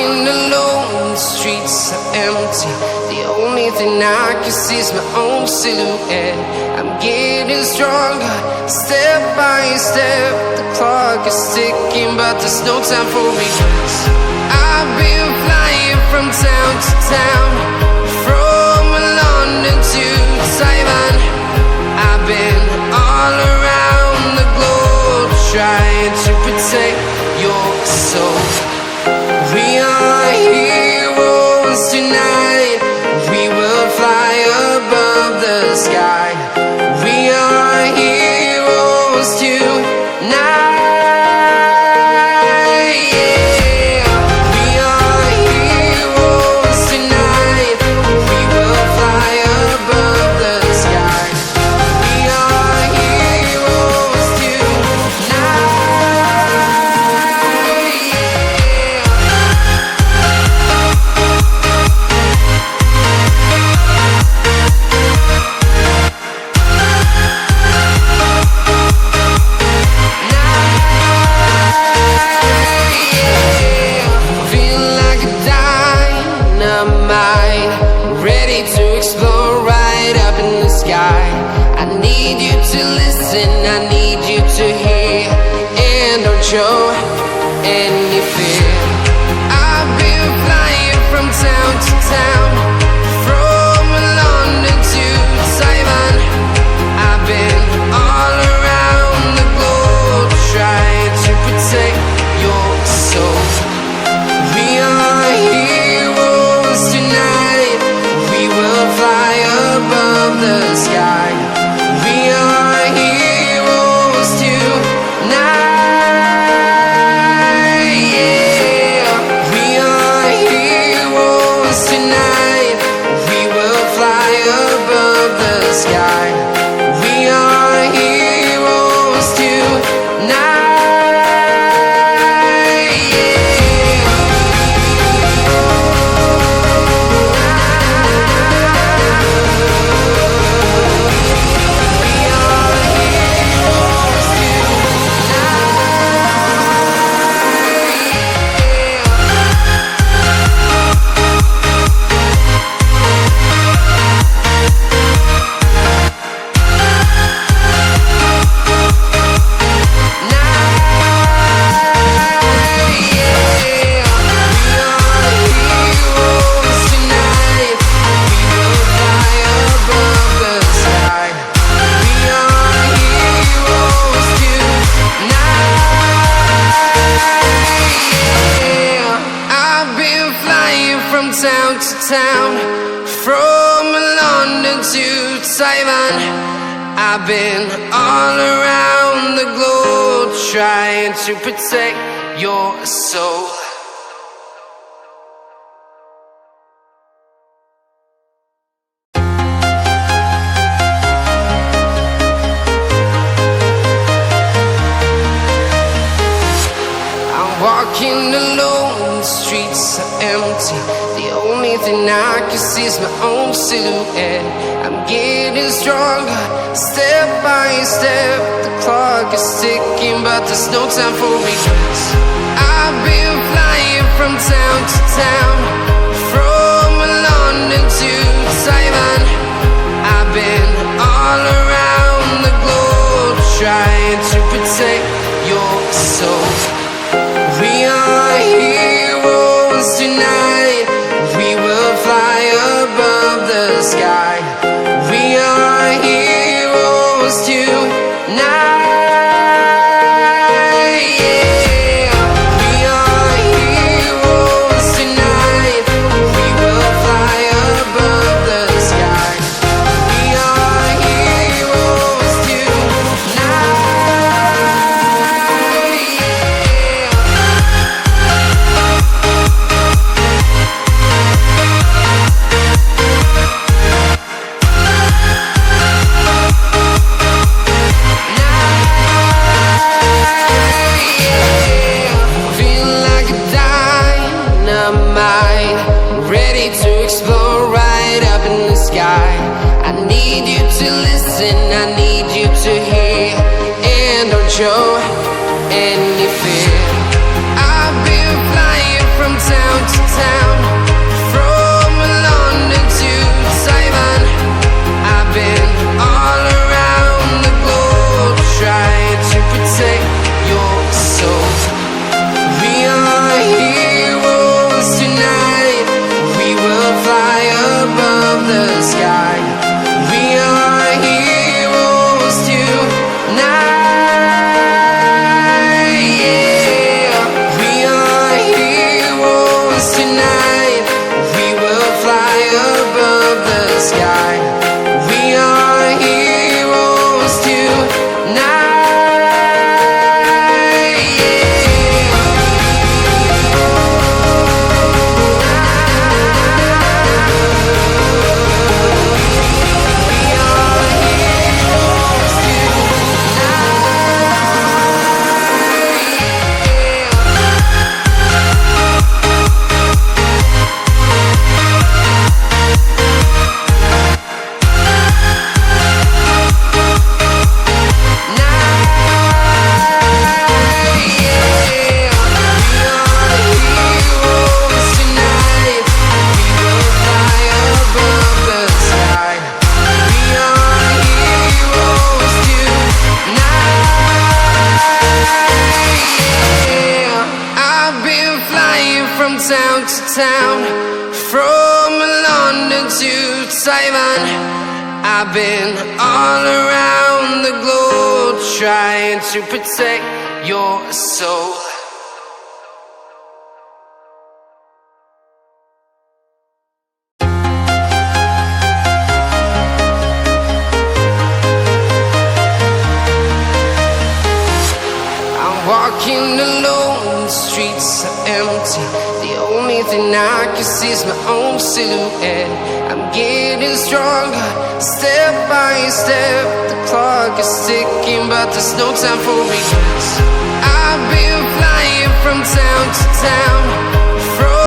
walking alone, the streets are empty. The only thing I can see is my own silhouette. I'm getting stronger, step by step. The clock is ticking, but there's no time for regrets. I've been flying from town to town, from London to Taiwan. I've been all around the globe, trying to protect your soul. We are heroes tonight. We will fly above the sky. We are heroes tonight. Yeah. We are heroes tonight. We will fly above the sky. We are heroes tonight. I need you to hear, and don't show any fear. I've been flying from town to town, from London to Taiwan. I've been all around the globe, trying to protect your soul. We are heroes tonight. We will fly above the sky. We are heroes tonight. Yeah. We are heroes tonight. We will fly above the sky. We are heroes tonight. From town to town, from London to Taiwan. I've been all around the globe, trying to protect your soul. I'm walking alone, the streets are empty. The only thing I can see is my own silhouette. I'm getting stronger, step by step. The clock is ticking, but there's no time for regrets. I've been flying from town to town, from London to Taiwan. I've been all around the globe, trying to protect your soul. We are heroes tonight. We will fly above the sky. We are heroes tonight. Yeah. We are heroes tonight. We will fly above the sky. We are heroes tonight. I need you to listen, I need you to hear, and don't show any fear. I've been flying from town to town, from London to Taiwan. I've been all around the globe trying to protect your soul. We are heroes tonight. We will fly above the sky. We are heroes tonight. Yeah. We are heroes tonight. We will fly above the sky. We are heroes tonight. Yeah. From town to town, from London to Taiwan. I've been all around the globe trying to protect your soul. I'm walking alone, the streets are empty. The only thing I can see is my own silhouette. I'm getting stronger, step by step. The clock is ticking, but there's no time for regrets. I've been flying from town to town,